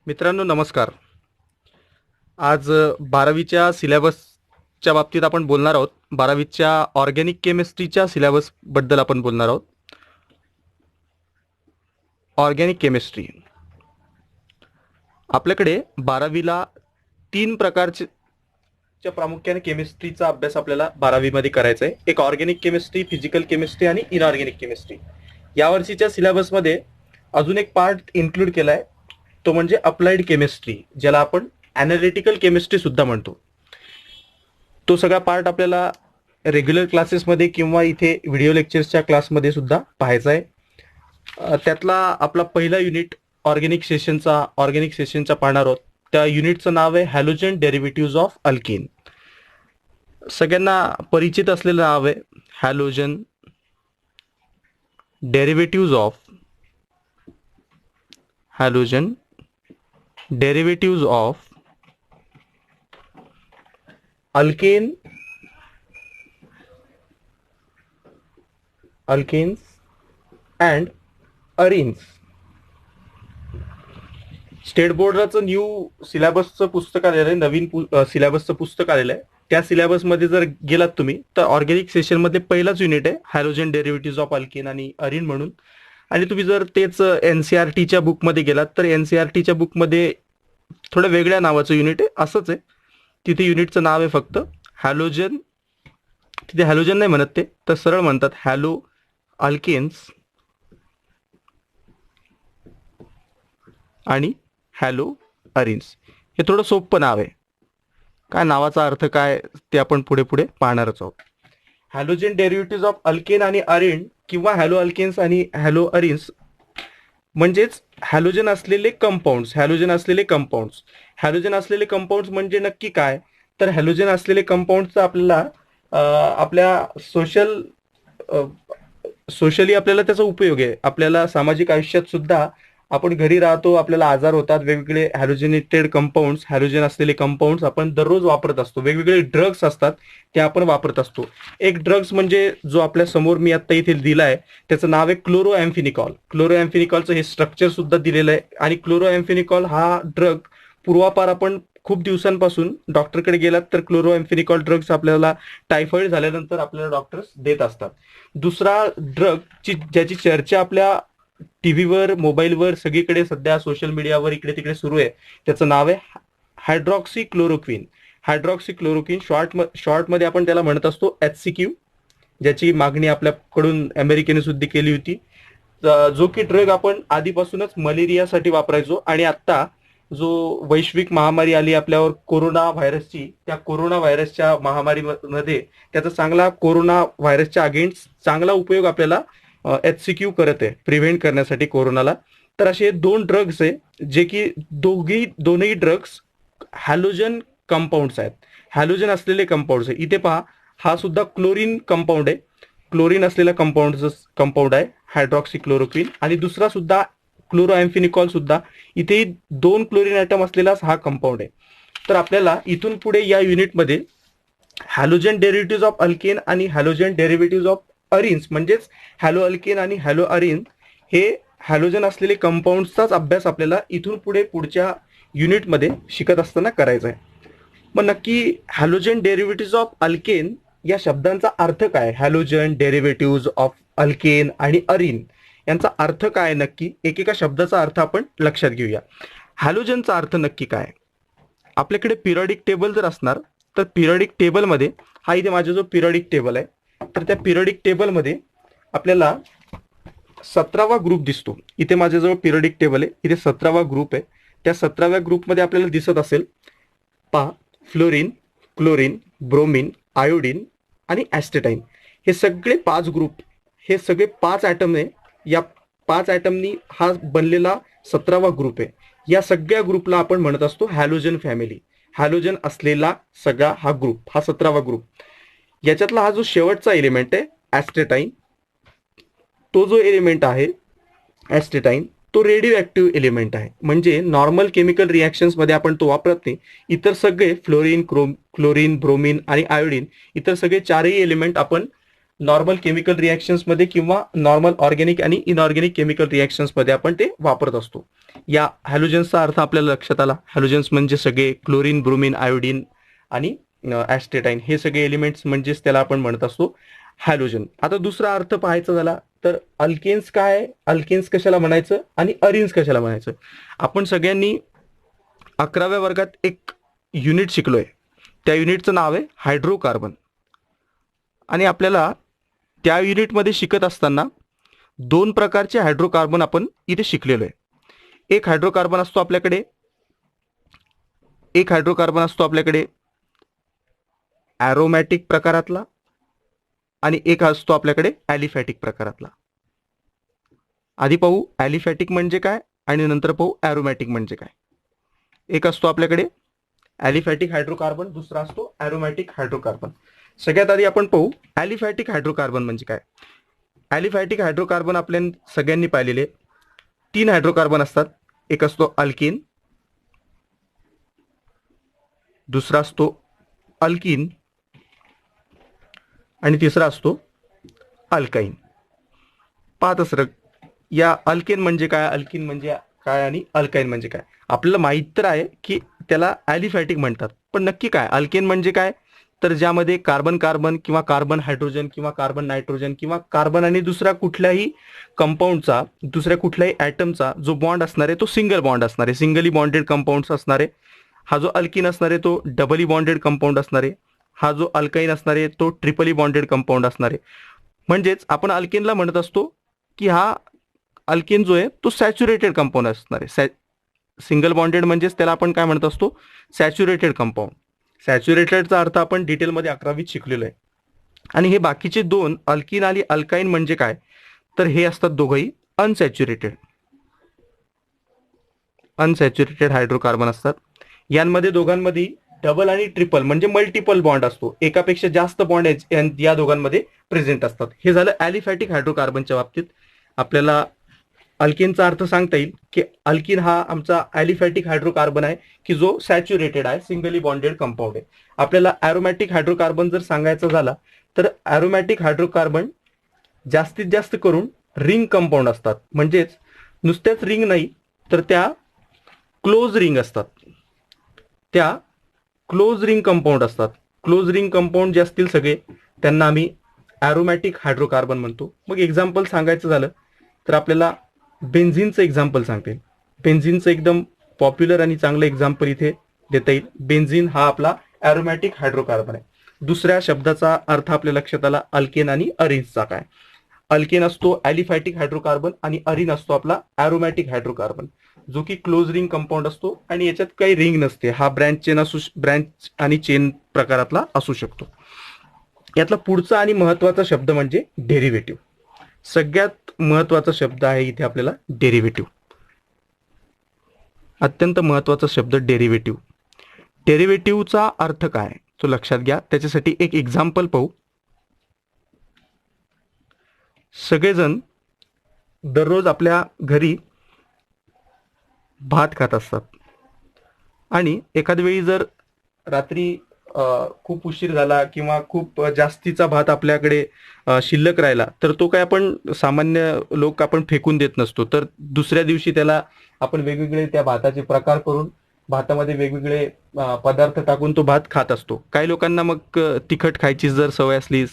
मित्रांनो नमस्कार. आज 12वीच्या सिलेबसच्या बाबतीत आपण बोलणार आहोत. 12वीच्या ऑर्गॅनिक केमिस्ट्रीच्या सिलेबस बद्दल आपण बोलणार आहोत. ऑर्गॅनिक केमिस्ट्री आपल्याकडे 12वीला 3 प्रकारच्या प्रामुख्याने केमिस्ट्रीचा अभ्यास आपल्याला 12वीमध्ये करायचा आहे. एक ऑर्गॅनिक केमिस्ट्री, फिजिकल केमिस्ट्री आणि इनऑर्गॅनिक केमिस्ट्री. यावर्षीच्या सिलेबसमध्ये अजून एक पार्ट इन्क्लूड केला आहे, तो म्हणजे अप्लाइड केमिस्ट्री, ज्याला आपण ॲनालिटिकल केमिस्ट्री सुद्धा म्हणतो. तो सगळा पार्ट आपल्याला रेग्युलर क्लासेसमध्ये किंवा इथे व्हिडिओ लेक्चर्सच्या क्लासमध्ये सुद्धा पाहायचा आहे. त्यातला आपला पहिला युनिट ऑर्गॅनिक सेशनचा पाहणार आहोत. त्या युनिटचं नाव आहे हॅलोजन डेरिव्हेटिव्ज ऑफ अल्केन. सगळ्यांना परिचित असलेलं नाव आहे halogen derivatives of alkanes and arenes. State बोर्डाचं न्यू सिलेबसचं पुस्तक आलेलं आहे, नवीन सिलेबसचं पुस्तक आलेलं आहे. त्या सिलेबसमध्ये जर गेलात तुम्ही तर ऑर्गॅनिक सेशनमध्ये पहिलाच युनिट आहे हॅलोजन डेरिव्हेटिव्ज ऑफ अल्केन आणि अरिन म्हणून. आणि तुम्ही जर तेच NCERTच्या बुकमध्ये गेलात तर NCERTच्या बुकमध्ये थोड्या वेगळ्या नावाचं युनिट आहे, असंच आहे. तिथे युनिटचं नाव आहे फक्त हॅलोजन. तिथे हॅलोजन नाही म्हणत ते, तर सरळ म्हणतात हॅलो अल्केन्स आणि हॅलो अरिन्स. हे थोडं सोपं नाव आहे. काय नावाचा अर्थ काय ते आपण पुढे पुढे पाहणारच आहोत. हॅलोजन डेरिव्हेटिव्ज ऑफ अल्केन आणि अरिन किंवा हॅलो अल्केन्स आणि हॅलो अरिन्स म्हणजेच हॅलोजन असलेले कंपाऊंड्स. हॅलोजन असलेले कंपाऊंड्स म्हणजे नक्की काय, तर हॅलोजन असलेले कंपाऊंड्सचा आपल्याला आपल्या सोशली आपल्याला त्याचा उपयोग आहे. आपल्याला सामाजिक आयुष्यात सुद्धा आपण घरी राहतो, आपल्याला आजार होतात, वेगवेगळे हॅलोजिनेटेड कंपाऊंड्स, हॅलोजन असलेले कंपाऊंड्स आपण दररोज वापरत असतो. वेगवेगळे ड्रग्स असतात ते आपण वापरत असतो. एक ड्रग्स म्हणजे जो आपल्या समोर मी आता इथे दिलाय त्याचं नाव आहे क्लोरोएम्फिनिकॉल. क्लोरोएम्फिनिकॉलचं हे स्ट्रक्चर सुद्धा दिलेलं आहे. आणि क्लोरोएम्फिनिकॉल हा ड्रग पूर्वापार आपण खूप दिवसांपासून डॉक्टरकडे गेलात तर क्लोरोएम्फिनिकॉल ड्रग्स आपल्याला टायफॉइड झाल्यानंतर आपल्याला डॉक्टर्स देत असतात. दुसरा ड्रग ज्याची चर्चा आपल्या टीव्हीवर, मोबाईलवर, सगळीकडे सध्या सोशल मीडियावर इकडे तिकडे सुरू आहे, त्याचं नाव आहे हायड्रॉक्सिक्लोरोक्विन. शॉर्टमध्ये आपण त्याला म्हणत असतो HCQ, ज्याची मागणी आपल्याकडून अमेरिकेने सुद्धा केली होती. जो की ड्रग आपण आधीपासूनच मलेरियासाठी वापरायचो. आणि आता जो वैश्विक महामारी आली आपल्यावर कोरोना व्हायरसची, त्या कोरोना व्हायरसच्या महामारीमध्ये त्याचा चांगला कोरोना व्हायरसच्या अगेन्स्ट चांगला उपयोग आपल्याला HCQ करत आहे प्रिव्हेंट करण्यासाठी कोरोनाला. तर असे 2 ड्रग्स आहे जे की दोन्ही ड्रग्स हॅलोजन कंपाऊंड्स आहेत, हॅलोजन असलेले कंपाऊंड्स आहे. इथे पहा, हा सुद्धा क्लोरीन कंपाऊंड आहे, क्लोरीन असलेला कंपाऊंड आहे हायड्रॉक्सिक्लोरोक्विन. आणि दुसरा सुद्धा क्लोरोएम्फिनिकॉल सुद्धा इथे 2 क्लोरीन ॲटम असलेला हा कंपाऊंड आहे. तर आपल्याला इथून पुढे या युनिटमध्ये हॅलोजन डेरिव्हेटिव्ज ऑफ अल्केन आणि हॅलोजन डेरिव्हेटिव्ज ऑफ अरिन्स म्हणजेच हॅलो अल्केन आणि हॅलो अरिन हे हॅलोजन असलेले कंपाऊंड्सचाच अभ्यास आपल्याला इथून पुढे पुढच्या युनिटमध्ये शिकत असताना करायचा आहे. मग नक्की हॅलोजन डेरिव्हेटिव्ज ऑफ अल्केन या शब्दांचा अर्थ काय? हॅलोजन डेरिव्हेटिव्ज ऑफ अल्केन आणि अरिन यांचा अर्थ काय नक्की? एकेका शब्दाचा अर्थ आपण लक्षात घेऊया. हॅलोजनचा अर्थ नक्की काय? आपल्याकडे पिरियडिक टेबल जर असणार तर पिरियडिक टेबलमध्ये, हा इथे माझा जो पिरियडिक टेबल आहे, तर त्या पिरियडिक टेबलमध्ये आपल्याला 17वा ग्रुप दिसतो. इथे माझ्याजवळ पिरियडिक टेबल आहे, इथे 17वा ग्रुप आहे. त्या 17व्या ग्रुपमध्ये आपल्याला दिसत असेल पहा, फ्लोरीन, क्लोरीन, ब्रोमीन, आयोडीन आणि ॲस्टेटाईन. हे सगळे 5 ग्रुप, हे सगळे 5 ॲटम आहे. या 5 ॲटमनी हा बनलेला 17वा ग्रुप आहे. या सगळ्या ग्रुपला आपण म्हणत असतो हॅलोजन फॅमिली. हॅलोजन असलेला सगळा हा ग्रुप, हा 17वा ग्रुप. याच्यातला हा जो शेवटचा एलिमेंट आहे ॲस्टेटाईन, तो जो एलिमेंट आहे ॲस्टेटाईन, तो रेडिओ ॲक्टिव्ह एलिमेंट आहे. म्हणजे नॉर्मल केमिकल रिॲक्शन्समध्ये आपण तो वापरत नाही. इतर सगळे फ्लोरीन, क्लोरीन, ब्रोमीन आणि आयोडीन, इतर सगळे 4ही एलिमेंट आपण नॉर्मल केमिकल रिॲक्शन्समध्ये किंवा नॉर्मल ऑर्गॅनिक आणि इनऑर्गॅनिक केमिकल रिॲक्शन्समध्ये आपण ते वापरत असतो. या हॅलोजन्सचा अर्थ आपल्याला लक्षात आला. हॅलोजन्स म्हणजे सगळे क्लोरीन, ब्रोमीन, आयोडीन आणि ॲस्टेटाईन हे सगळे एलिमेंट्स म्हणजेच त्याला आपण म्हणत असतो हॅलोजन. आता दुसरा अर्थ पाहायचा झाला तर अल्केन्स काय आहे, अल्केन्स कशाला म्हणायचं आणि अरिन्स कशाला म्हणायचं. आपण सगळ्यांनी 11व्या वर्गात एक युनिट शिकलोय, त्या युनिटचं नाव आहे हायड्रोकार्बन. आणि आपल्याला त्या युनिटमध्ये शिकत असताना 2 प्रकारचे हायड्रोकार्बन आपण इथे शिकलेलो आहे. एक हायड्रोकार्बन असतो आपल्याकडे ॲरोमॅटिक प्रकारातला आणि एक असतो आपल्याकडे ॲलिफॅटिक प्रकारातला. आधी पाहू ॲलिफॅटिक म्हणजे काय आणि नंतर पाहू ॲरोमॅटिक म्हणजे काय. एक असतो आपल्याकडे ॲलिफॅटिक हायड्रोकार्बन, दुसरा असतो ॲरोमॅटिक हायड्रोकार्बन. सगळ्यात आधी आपण पाहू ॲलिफॅटिक हायड्रोकार्बन म्हणजे काय. ॲलिफॅटिक हायड्रोकार्बन आपल्या सगळ्यांनी पाहिलेले 3 हायड्रोकार्बन असतात. एक असतो अल्केन, दुसरा असतो अल्कीन आणि तिसरा असतो अल्काईन. पाहत असर या अल्केन म्हणजे काय, अल्कीन म्हणजे काय आणि अल्काईन म्हणजे काय. आपल्याला माहीत तर आहे की त्याला ॲलिफॅटिक म्हणतात, पण नक्की काय अल्केन म्हणजे काय, तर ज्यामध्ये कार्बन कार्बन किंवा कार्बन हायड्रोजन किंवा कार्बन नायट्रोजन किंवा कार्बन आणि दुसऱ्या कुठल्याही कंपाऊंडचा, दुसऱ्या कुठल्याही ॲटमचा जो बॉन्ड असणार आहे तो सिंगल बॉन्ड असणार आहे, सिंगली बॉन्डेड कंपाऊंड्स असणार आहे. हा जो अल्किन असणार आहे तो डबली बॉन्डेड कंपाऊंड असणार आहे. हा जो अल्काईन असणार आहे तो ट्रिपली बॉन्डेड कंपाऊंड असणार आहे. म्हणजेच आपण अल्केनला म्हणत असतो की हा अल्केन जो आहे तो सॅच्युरेटेड कंपाऊंड असणार आहे. सिंगल बॉन्डेड म्हणजेच त्याला आपण काय म्हणत असतो, सॅच्युरेटेड कंपाऊंड. सॅच्युरेटेडचा अर्थ आपण डिटेलमध्ये 11वीत शिकलेलो आहे. आणि हे बाकीचे 2 अल्किन आणि अल्काईन म्हणजे काय, तर हे असतात दोघंही अनसॅच्युरेटेड हायड्रोकार्बन असतात. यांमध्ये दोघांमध्ये डबल आणि ट्रिपल म्हणजे मल्टिपल बॉन्ड असतो, एकापेक्षा जास्त बॉन्ड या दोघांमध्ये प्रेझेंट असतात. हे झालं ॲलिफॅटिक हायड्रोकार्बनच्या बाबतीत. आपल्याला अल्किनचा अर्थ सांगता येईल की अल्किन हा आमचा ॲलिफॅटिक हायड्रोकार्बन आहे की जो सॅच्युरेटेड आहे, सिंगली बॉन्डेड कंपाऊंड आहे. आपल्याला ॲरोमॅटिक हायड्रोकार्बन जर सांगायचं झाला तर ॲरोमॅटिक हायड्रोकार्बन जास्तीत जास्त करून रिंग कंपाऊंड असतात. म्हणजेच नुसत्याच रिंग नाही तर त्या क्लोज रिंग असतात, त्या क्लोज रिंग कंपाऊंड असतात. क्लोज रिंग कंपाऊंड जे असतील सगळे त्यांना आम्ही ॲरोमॅटिक हायड्रोकार्बन म्हणतो. मग एक्झाम्पल सांगायचं झालं तर आपल्याला बेन्झिनचं एक्झाम्पल सांगते. बेन्झिनचं एकदम पॉप्युलर आणि चांगलं एक्झाम्पल इथे देता येईल. बेन्झिन हा आपला ॲरोमॅटिक हायड्रोकार्बन आहे. दुसऱ्या शब्दाचा अर्थ आपल्या लक्षात आला अल्केन आणि अरिन्सचा काय. अल्केन असतो ॲलिफॅटिक हायड्रोकार्बन आणि अरिन असतो आपला ॲरोमॅटिक हायड्रोकार्बन, जो की क्लोज रिंग कंपाऊंड असतो आणि याच्यात काही रिंग नसते. हा ब्रँच आणि चेन प्रकारातला असू शकतो. यातला पुढचा आणि महत्वाचा शब्द म्हणजे डेरिव्हेटिव्ह. सगळ्यात महत्वाचा शब्द आहे इथे आपल्याला डेरिव्हेटिव्ह. अत्यंत महत्वाचा शब्द डेरिव्हेटिव्ह. डेरिव्हेटिव्हचा अर्थ काय तो लक्षात घ्या. त्याच्यासाठी एक एक्झाम्पल पाहू. सगळेजण दररोज आपल्या घरी भात खात असतात आणि एखाद्या वेळी जर रात्री खूप उशीर झाला किंवा खूप जास्तीचा भात आपल्याकडे शिल्लक राहिला तर तो काय आपण सामान्य लोक आपण फेकून देत नसतो, तर दुसऱ्या दिवशी त्याला आपण वेगवेगळे त्या भाताचे प्रकार करून भातामध्ये वेगवेगळे पदार्थ टाकून तो भात खात असतो. काही लोकांना मग तिखट खायची जर सवय असली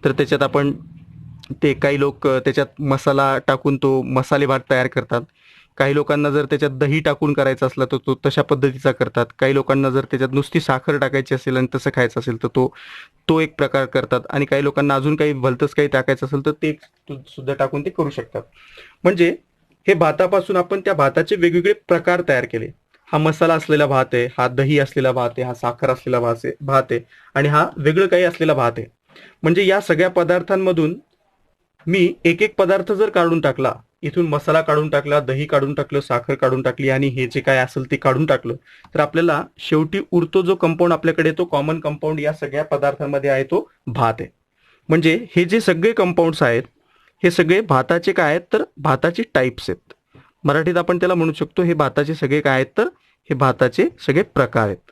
तर त्याच्यात आपण काही लोक त्याच्यात मसाला टाकून तो मसाले भात तयार करतात. काही लोकांना जर त्याच्यात दही टाकून करायचा असला तर तो तशा पद्धतीचा करतात. काही लोकांना जर त्याच्यात नुसती साखर टाकायची असेल आणि तसं खायचं असेल तर तो एक प्रकार करतात. आणि काही लोकांना अजून काही भलतंच काही टाकायचं असेल तर ते सुद्धा टाकून ते करू शकतात. म्हणजे हे भातापासून आपण त्या भाताचे वेगवेगळे प्रकार तयार केले. हा मसाला असलेला भात आहे, हा दही असलेला भात आहे, हा साखर असलेला भात आहे आणि हा वेगळं काही असलेला भात आहे. म्हणजे या सगळ्या पदार्थांमधून मी एक एक पदार्थ जर काढून टाकला, इथून मसाला काढून टाकला, दही काढून टाकलं, साखर काढून टाकली आणि हे जे काय असेल ते काढून टाकलं, तर आपल्याला शेवटी उरतो जो कंपाऊंड आपल्याकडे तो कॉमन कंपाऊंड या सगळ्या पदार्थांमध्ये आहे तो भात आहे. म्हणजे हे जे सगळे कंपाऊंड्स आहेत हे सगळे भाताचे काय आहेत तर भाताचे टाईप्स आहेत. मराठीत आपण त्याला म्हणू शकतो हे भाताचे सगळे काय आहेत तर हे भाताचे सगळे प्रकार आहेत.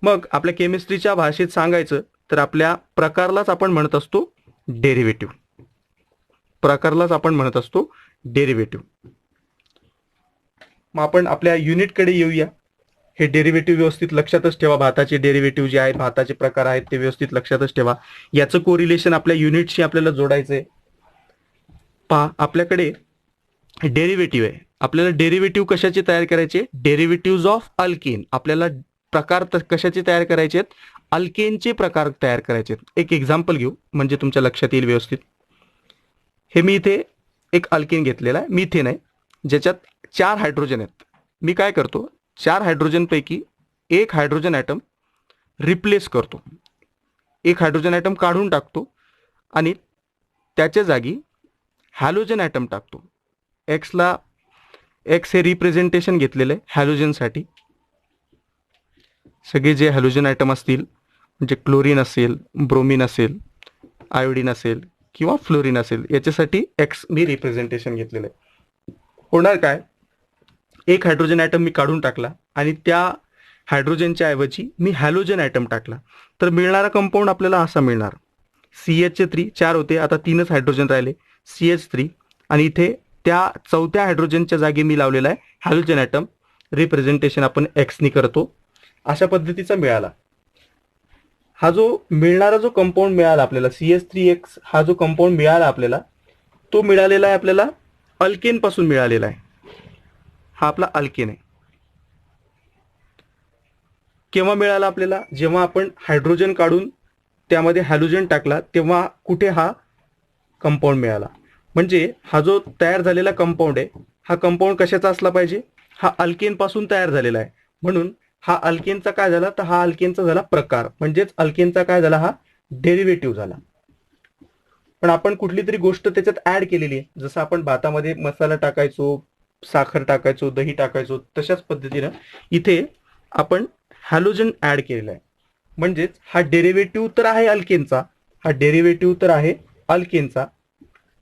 मग आपल्या केमिस्ट्रीच्या भाषेत सांगायचं तर आपल्या प्रकारलाच आपण म्हणत असतो डेरिव्हेटिव्ह. प्रकारलाच आपण म्हणत असतो डेरिव्हेटिव्ह. मग आपण आपल्या युनिटकडे येऊया. हे डेरिव्हेटिव्ह व्यवस्थित लक्षातच ठेवा. भाताचे डेरिव्हेटिव्ह जे आहेत, भाताचे प्रकार आहेत ते व्यवस्थित लक्षातच ठेवा. याचं कोरिलेशन आपल्या युनिटशी आपल्याला जोडायचंय. पहा, आपल्याकडे डेरिव्हेटिव्ह आहे. आपल्याला डेरिव्हेटिव्ह कशाचे तयार करायचे? Derivative of alkane. आपल्याला प्रकार कशाचे तयार करायचे आहेत? अल्केनचे प्रकार तयार करायचे आहेत. एक एक्झाम्पल घेऊ म्हणजे तुमच्या लक्षात येईल व्यवस्थित. हे मी इथे एक अल्केन घेतलेला आहे, मिथेन आहे, ज्याच्यात 4 हायड्रोजन आहेत. मी काय करतो, 4 हायड्रोजनपैकी एक हायड्रोजन ॲटम रिप्लेस करतो. एक हायड्रोजन ॲटम काढून टाकतो आणि त्याच्या जागी हॅलोजन ॲटम टाकतो. एक्स हे रिप्रेझेंटेशन घेतलेलं आहे हॅलोजनसाठी. सगळे जे हॅलोजन ॲटम असतील म्हणजे क्लोरीन असेल, ब्रोमीन असेल, आयोडीन असेल किंवा फ्लोरीन असेल, याच्यासाठी एक्स मी रिप्रेझेंटेशन घेतलेलं आहे. होणार काय, एक हायड्रोजन ॲटम मी काढून टाकला आणि त्या हायड्रोजनच्या ऐवजी मी हॅलोजन ॲटम टाकला, तर मिळणारा कंपाऊंड आपल्याला असा मिळणार. CH3 4 होते, आता 3च हायड्रोजन राहिले, CH3, आणि इथे त्या चौथ्या हायड्रोजनच्या जागी मी लावलेला आहे हॅलोजन ॲटम. रिप्रेझेंटेशन आपण एक्सनी करतो. अशा पद्धतीचा मिळाला. हा जो मिळणारा जो कंपाऊंड मिळाला आपल्याला, CH3X हा जो कंपाऊंड मिळाला आपल्याला, तो मिळालेला आहे आपल्याला अल्केन पासून मिळालेला आहे. हा आपला अल्केन आहे. केव्हा मिळाला आपल्याला? जेव्हा आपण हायड्रोजन काढून त्यामध्ये हॅलोजन टाकला तेव्हा कुठे हा कंपाऊंड मिळाला. म्हणजे हा जो तयार झालेला कंपाऊंड आहे, हा कंपाऊंड कशाचा असला पाहिजे? हा अल्केन पासून तयार झालेला आहे. म्हणून हा अल्केनचा काय झाला, तर हा अल्केनचा झाला प्रकार, म्हणजेच अल्केनचा काय झाला, हा डेरिव्हेटिव्ह झाला. पण आपण कुठली तरी गोष्ट त्याच्यात ऍड केलेली आहे. जसं आपण भातामध्ये मसाला टाकायचो, साखर टाकायचो, दही टाकायचो, तशाच पद्धतीनं इथे आपण हॅलोजन ऍड केलेला आहे. म्हणजेच हा डेरिव्हेटिव्ह तर आहे अल्केनचा, हा डेरिव्हेटिव्ह तर आहे अल्केनचा,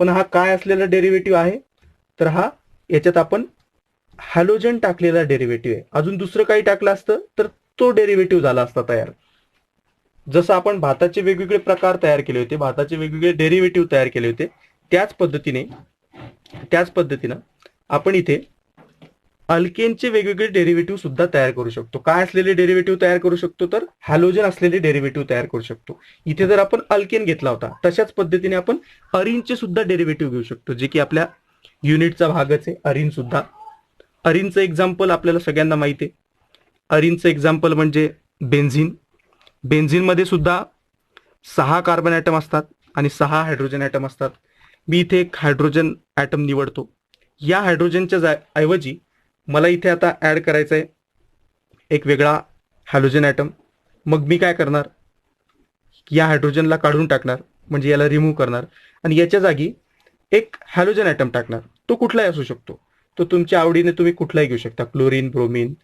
पण हा काय असलेला डेरिव्हेटिव्ह आहे, तर हा याच्यात आपण हॅलोजन टाकलेला डेरिव्हेटिव्ह आहे. अजून दुसरं काही टाकलं असतं तर तो डेरिव्हेटिव्ह झाला असता तयार. जसं आपण भाताचे वेगवेगळे प्रकार तयार केले होते, भाताचे वेगवेगळे डेरिव्हेटिव्ह तयार केले होते, त्याच पद्धतीनं आपण इथे अल्केनचे वेगवेगळे डेरिव्हेटिव्ह सुद्धा तयार करू शकतो. काय असलेले डेरिव्हेटिव्ह तयार करू शकतो, तर हॅलोजन असलेले डेरिव्हेटिव्ह तयार करू शकतो. इथे जर आपण अल्केन घेतला होता, तशाच पद्धतीने आपण अरिनचे सुद्धा डेरिव्हेटिव्ह घेऊ शकतो, जे की आपल्या युनिटचा भागच आहे. अरिन सुद्धा, अरिनचं एक्झाम्पल आपल्याला सगळ्यांना माहिती आहे. अरिनचं एक्झाम्पल म्हणजे बेन्झिन. बेन्झिनमध्ये सुद्धा 6 कार्बन ॲटम असतात आणि 6 हायड्रोजन ॲटम असतात. मी इथे एक हायड्रोजन ॲटम निवडतो. या हायड्रोजनच्या ऐवजी मला इथे आता ॲड करायचं आहे एक वेगळा हॅलोजन ॲटम. मग मी काय करणार, या हायड्रोजनला काढून टाकणार, म्हणजे याला रिमूव्ह करणार, आणि याच्या जागी एक हॅलोजन ॲटम टाकणार. तो कुठलाही असू शकतो, तो तुमच्या आवडीने तुम्ही कुठलाही घेऊ शकता. क्लोरीन, ब्रोमीन,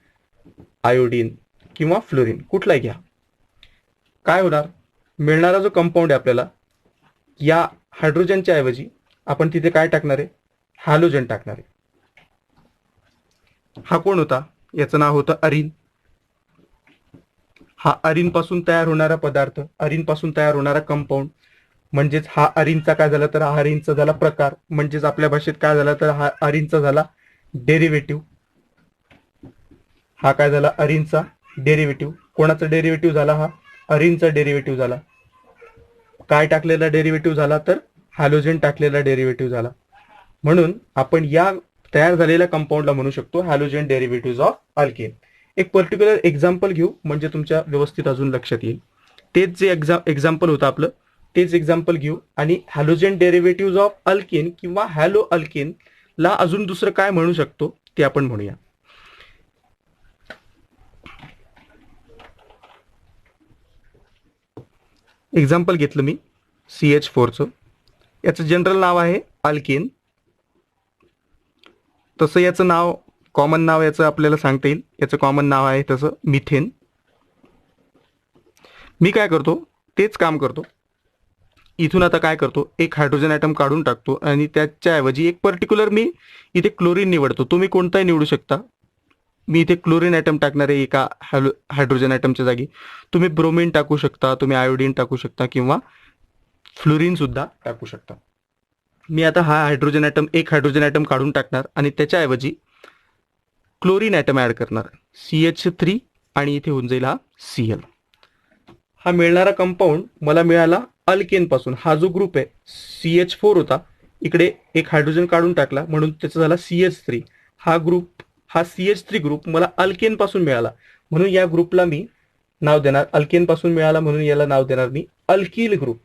आयोडीन किंवा फ्लोरीन, कुठलाही घ्या. काय होणार, मिळणारा जो कंपाऊंड आहे आपल्याला, या हायड्रोजनच्या ऐवजी आपण तिथे काय टाकणार आहे, हॅलोजन टाकणार आहे. हा कोण होता, याचं नाव होतं अरिन. हा अरिन पासून तयार होणारा पदार्थ, अरिन पासून तयार होणारा कंपाऊंड, म्हणजेच हा अरिनचा काय झाला, तर हा अरिनचा झाला प्रकार, म्हणजेच आपल्या भाषेत काय झाला, तर हा अरिनचा झाला डेरिव्हेटिव्ह. हा काय झाला, अरिनचा डेरिव्हेटिव्ह. कोणाचा डेरिव्हेटिव्ह झाला, हा अरिनचा डेरिव्हेटिव्ह झाला. काय टाकलेला डेरिव्हेटिव्ह झाला, तर हॅलोजन टाकलेला डेरिव्हेटिव्ह झाला. म्हणून आपण या तयार झालेल्या कंपाऊंडला म्हणू शकतो हॅलोजन डेरिव्हेटिव्ह ऑफ अल्केन. एक पर्टिक्युलर एक्झाम्पल घेऊ म्हणजे तुमच्या व्यवस्थित अजून लक्षात येईल. तेच जे एक्झाम्पल होतं आपलं, तेच एक्झाम्पल घेऊ आणि हॅलोजन डेरिव्हेटिव्ह ऑफ अल्केन किंवा हॅलो अल्केन ला अजून दुसरं काय म्हणू शकतो ते आपण म्हणूया. एक्झाम्पल घेतलं मी CH4चं, याचं जनरल नाव आहे अल्केन. तसं याचं नाव, कॉमन नाव याचं आपल्याला सांगता येईल, याचं कॉमन नाव आहे तसं मिथेन. मी काय करतो, तेच काम करतो. इथून आता काय करतो, एक हायड्रोजन ॲटम काढून टाकतो आणि त्याच्याऐवजी एक पर्टिक्युलर मी इथे क्लोरीन निवडतो. तुम्ही कोणताही निवडू शकता. मी इथे क्लोरीन ॲटम टाकणार आहे एका हायड्रोजन ॲटमच्या जागी. तुम्ही ब्रोमीन टाकू शकता, तुम्ही आयोडीन टाकू शकता किंवा फ्लोरीन सुद्धा टाकू शकता. मी आता हा हायड्रोजन ॲटम, एक हायड्रोजन ॲटम काढून टाकणार आणि त्याच्याऐवजी क्लोरीन ॲटम ॲड करणार, CH3 आणि इथे होऊन जाईल हा Cl. हा मिळणारा कंपाऊंड मला मिळाला अल्केनपासून. हा जो ग्रुप आहे CH4 होता, इकडे एक हायड्रोजन काढून टाकला म्हणून त्याचा झाला CH3. हा ग्रुप, हा CH3 ग्रुप मला अल्केनपासून मिळाला म्हणून या ग्रुपला मी नाव देणार, अल्केनपासून मिळाला म्हणून याला नाव देणार मी अल्किल ग्रुप.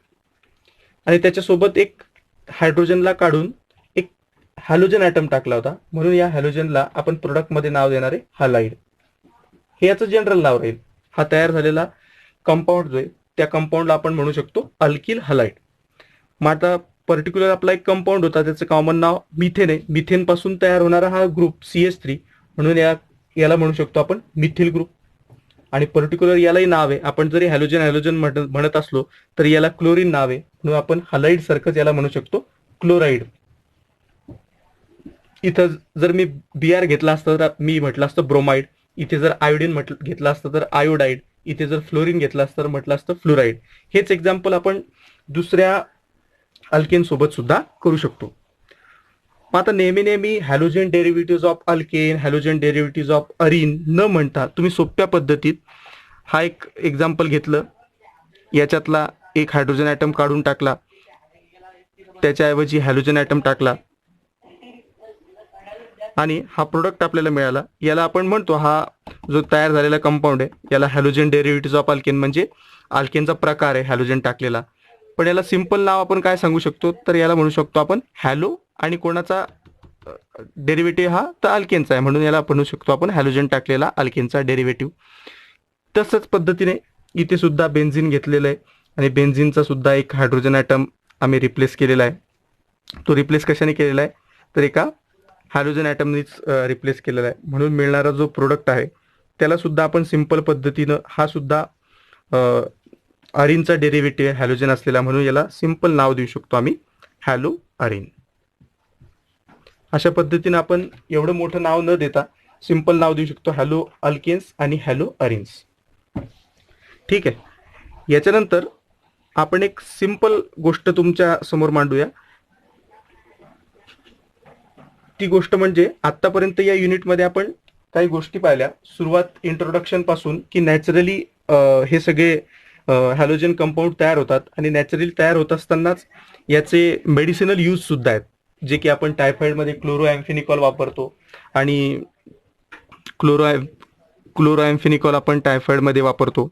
आणि त्याच्यासोबत एक हायड्रोजनला काढून एक हॅलोजन ॲटम टाकला होता म्हणून या हॅलोजनला आपण प्रोडक्टमध्ये नाव देणार आहे हलाइड. हे याचं जनरल नाव राहील. हा तयार झालेला कंपाऊंड जो आहे त्या कंपाऊंडला आपण म्हणू शकतो अल्किल हलाइड. मग आता पर्टिक्युलर आपला एक कंपाऊंड होता, त्याचं कॉमन नाव मिथेन आहे. मिथेन पासून तयार होणारा हा ग्रुप CH3 म्हणून याला म्हणू शकतो आपण मिथिल ग्रुप. आणि पर्टिक्युलर यालाही नाव आहे, आपण जरी हॅलोजन हॅलोजन म्हणत असलो तर याला क्लोरीन नाव आहे म्हणून आपण हलाइड सारखंच याला म्हणू शकतो क्लोराईड. इथं जर मी Br घेतला असता तर मी म्हटलं असतं ब्रोमाइड, इथे जर आयोडीन घेतला असतं तर आयोडाईड, इथे जर फ्लोरीन घेतला असतं तर म्हटलं असतं फ्लोराईड. हेच एक्झाम्पल आपण दुसऱ्या अल्केन सोबत सुद्धा करू शकतो. मग आता नेहमी halogen derivative of alkane, halogen derivative of arene न म्हणता तुम्ही सोप्या पद्धतीत हा एक एक्झाम्पल घेतलं, याच्यातला एक हायड्रोजन ॲटम काढून टाकला, त्याच्याऐवजी हॅलोजन ॲटम टाकला आणि हा प्रोडक्ट आपल्याला मिळाला. याला आपण म्हणतो, हा जो तयार झालेला कंपाऊंड आहे याला हॅलोजन डेरिव्हेटिव्ह ऑफ अल्केन, म्हणजे अल्केनचा प्रकार आहे हॅलोजन टाकलेला. पण याला सिंपल नाव आपण काय सांगू शकतो, तर याला म्हणू शकतो आपण हॅलो, आणि कोणाचा डेरिव्हेटिव्ह हा तर अल्केनचा आहे म्हणून याला म्हणू शकतो आपण हॅलोजन टाकलेला अल्केनचा डेरिव्हेटिव्ह. तसंच पद्धतीने इथे सुद्धा बेन्झिन घेतलेलं आहे आणि बेन्झिनचा सुद्धा एक हायड्रोजन ॲटम आम्ही रिप्लेस केलेला आहे. तो रिप्लेस कशाने केलेला आहे तर एका हॅलोजन ॲटमनीच रिप्लेस केलेला आहे म्हणून मिळणारा जो प्रोडक्ट आहे त्याला सुद्धा आपण सिंपल पद्धतीनं, हा सुद्धा अरिनचा डेरिव्हेटिव्ह हॅलोजन असलेला म्हणून याला सिंपल नाव देऊ शकतो आम्ही हॅलो अरिन. अशा पद्धतीनं आपण एवढं मोठं नाव न देता सिंपल नाव देऊ शकतो हॅलो अल्केन्स आणि हॅलो अरिन्स. ठीक आहे. याच्यानंतर आपण एक सिंपल गोष्ट तुमच्या समोर मांडूया. ती गोष्ट म्हणजे आतापर्यंत या युनिटमध्ये आपण काही गोष्टी पाहिल्या, सुरुवात इंट्रोडक्शन पासून, की नॅचरली हे सगळे हॅलोजन कंपाऊंड तयार होतात आणि नॅचरली तयार होत असतानाच याचे मेडिसिनल यूज सुद्धा आहेत, जे की आपण टायफॉइडमध्ये क्लोरोॲम्फेनिकॉल वापरतो आणि क्लोरोॲम्फेनिकॉल आपण टायफॉइडमध्ये वापरतो.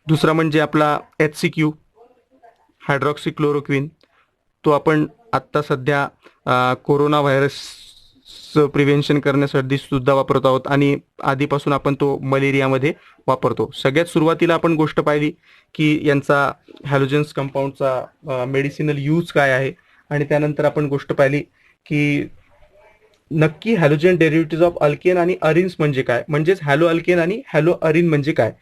दुसरा म्हणजे आपला HCQ हायड्रॉक्सी क्लोरोक्विन, तो आपण आत्ता सध्या कोरोना व्हायरस प्रिव्हेन्शन करण्यासाठी सुद्धा वापरत आहोत आणि आधीपासून आपण तो मलेरियामध्ये वापरतो. सगळ्यात सुरुवातीला आपण गोष्ट पाहिली की यांचा हॅलोजन्स कंपाऊंडचा मेडिसिनल यूज काय आहे आणि त्यानंतर आपण गोष्ट पाहिली की नक्की हॅलोजन डेरिव्हेटिव्ह ऑफ अल्केन आणि अरिन्स म्हणजे काय, म्हणजेच हॅलो अल्केन आणि हॅलो अरिन म्हणजे काय.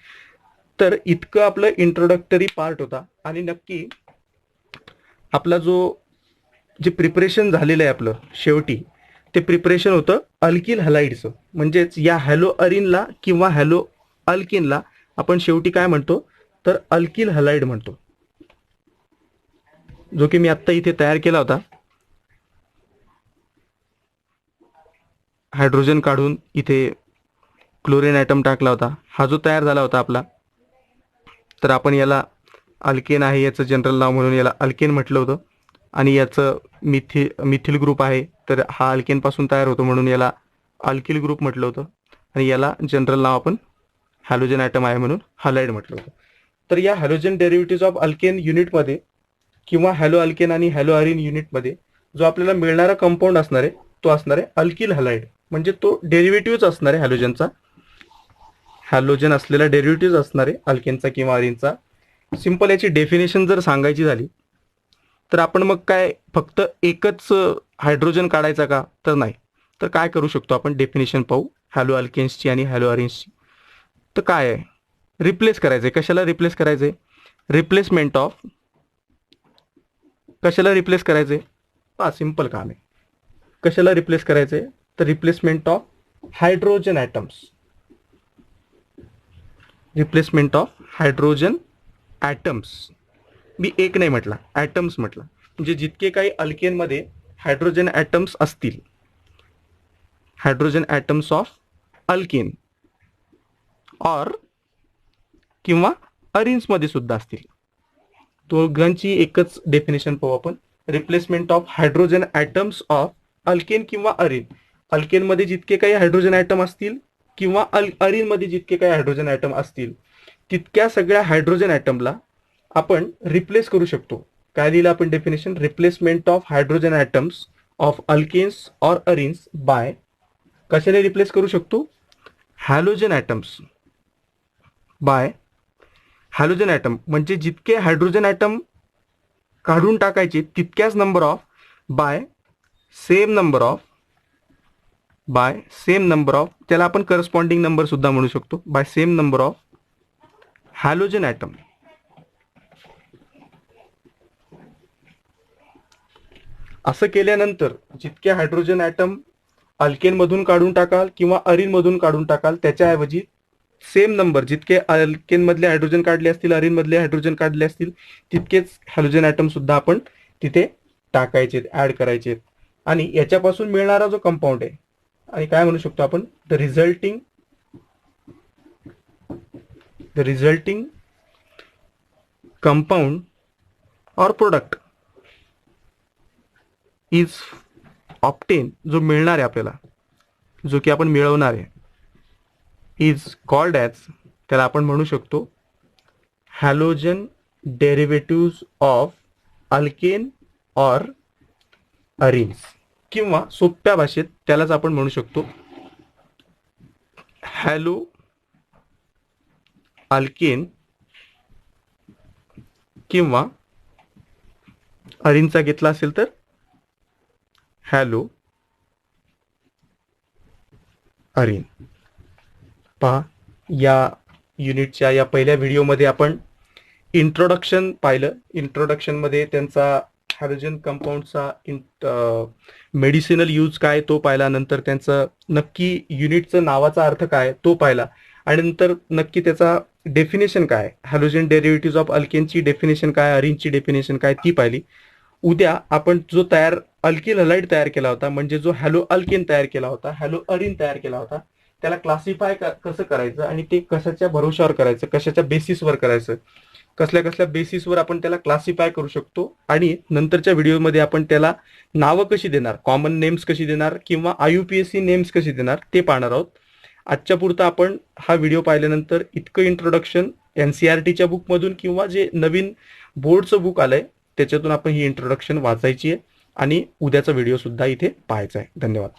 तर इतकं आपलं इंट्रोडक्टरी पार्ट होता आणि नक्की आपला जे प्रिपरेशन झालेलं आहे आपलं शेवटी, ते प्रिपरेशन होतं अल्किल हलाइडचं. म्हणजेच या हॅलो अरिनला किंवा हॅलो अल्किनला आपण शेवटी काय म्हणतो तर अल्किल हलाइड म्हणतो, जो की मी आत्ता इथे तयार केला होता. हायड्रोजन काढून इथे क्लोरीन ॲटम टाकला होता. हा जो तयार झाला होता आपला, तर आपण याला अल्केन आहे याचं जनरल नाव म्हणून याला अल्केन म्हटलं होतं आणि याचं मिथिल ग्रुप आहे तर हा अल्केनपासून तयार होतो म्हणून याला अल्किल ग्रुप म्हटलं होतं आणि याला जनरल नाव आपण हॅलोजन ॲटम आहे म्हणून हलाइड म्हटलं होतं. तर या हॅलोजन डेरिव्हेटिव्ह ऑफ अल्केन युनिटमध्ये किंवा हॅलो अल्केन आणि हॅलो अरिन युनिटमध्ये जो आपल्याला मिळणारा कंपाऊंड असणार आहे तो असणार आहे अल्किल हलाइड, म्हणजे तो डेरिव्हेटिव्हच असणार आहे हॅलोजनचा, हॅलोजन असलेला डेरिव्हेटिव्ह असणार आहे अल्केनचा किंवा अरिनचा. सिंपल याची डेफिनेशन जर सांगायची झाली तर आपण मग काय फक्त एकच हायड्रोजन काढायचा का, तर नाही. तर काय करू शकतो आपण डेफिनेशन पाहू हॅलो अल्केन्सची आणि हॅलो अरिन्सची. तर काय आहे, रिप्लेस करायचं आहे. कशाला रिप्लेस करायचं आहे, रिप्लेसमेंट ऑफ, कशाला रिप्लेस करायचं आहे, हा सिंपल काम आहे. कशाला रिप्लेस करायचं आहे तर replacement of hydrogen atoms, replacement of hydrogen atoms. मी एक नाही म्हटला, ॲटम्स म्हटलं. म्हणजे जितके काही अल्केनमध्ये हायड्रोजन ॲटम्स असतील, hydrogen atoms of alkane or किंवा अरिन्समध्ये सुद्धा असतील. दोघांची एकच डेफिनेशन पाहू आपण. Replacement of hydrogen atoms of alkane किंवा अरिन. अल्केनमध्ये जितके काही हायड्रोजन ॲटम असतील किंवा अरिनमध्ये जितके काही हायड्रोजन ॲटम असतील तितक्या सगळ्या हायड्रोजन ॲटमला आपण रिप्लेस करू शकतो. काय दिलं आपण definition? Replacement of hydrogen atoms of alkanes or arenes by, कशाने रिप्लेस करू शकतो? Halogen atoms by halogen atom, म्हणजे जितके हायड्रोजन ॲटम काढून टाकायचे तितक्याच number of by same number of त्याला आपण करस्पॉन्डिंग नंबर सुद्धा म्हणू शकतो, by same number of halogen atom. असं केल्यानंतर जितके हायड्रोजन ॲटम अल्केनमधून काढून टाकाल किंवा अरिनमधून काढून टाकाल त्याच्याऐवजी सेम नंबर, जितके अल्केनमधले हायड्रोजन काढले असतील अरिनमधले हायड्रोजन काढले असतील तितकेच हॅलोजन ॲटम सुद्धा आपण तिथे टाकायचे, ॲड करायचे. आणि याच्यापासून मिळणारा जो कंपाऊंड आहे आणि काय म्हणू शकतो आपण? The resulting compound or product is obtained, जो मिळणार आहे आपल्याला, जो की आपण मिळवणार आहे, इज कॉल्ड ॲज, त्याला आपण म्हणू शकतो halogen derivatives of alkane or arenes, किंवा सोप्या भाषेत त्यालाच आपण म्हणू शकतो हॅलो अल्केन किंवा अरिनचा घेतला असेल तर हॅलो अरिन. पहा, या युनिटच्या या पहिल्या व्हिडिओमध्ये आपण इंट्रोडक्शन पाहिलं. इंट्रोडक्शनमध्ये त्यांचा हॅलोजन कंपाऊंडचा मेडिसिनल यूज काय तो पाहिला, नंतर त्यांचं नक्की युनिटचं नावाचा अर्थ काय तो पाहिला, आणि नंतर नक्की त्याचा डेफिनेशन काय, हॅलोजन डेरिव्हेटिव्ज ऑफ अल्केनची डेफिनेशन काय, अरिनची डेफिनेशन काय ती पाहिली. उद्या आपण जो अल्किल हलाइड तयार केला होता, म्हणजे जो हॅलो अल्केन तयार केला होता, हॅलो अरिन तयार केला होता, त्याला क्लासिफाय कसं करायचं आणि ते कशाच्या भरोशावर करायचं, कशाच्या बेसिसवर करायचं, कसल्या कसल्या बेसिसवर आपण त्याला क्लासिफाय करू शकतो. आणि नंतरच्या व्हिडिओमध्ये आपण त्याला नावं कशी देणार, कॉमन नेम्स कशी देणार किंवा IUPAC नेम्स कशी देणार ते पाहणार आहोत. आजच्या पुरता आपण हा व्हिडिओ पाहिल्यानंतर इतकं इंट्रोडक्शन NCERTच्या बुकमधून किंवा जे नवीन बोर्डचं बुक आलंय त्याच्यातून आपण ही इंट्रोडक्शन वाचायची आहे आणि उद्याचा व्हिडिओ सुद्धा इथे पाहायचा आहे. धन्यवाद.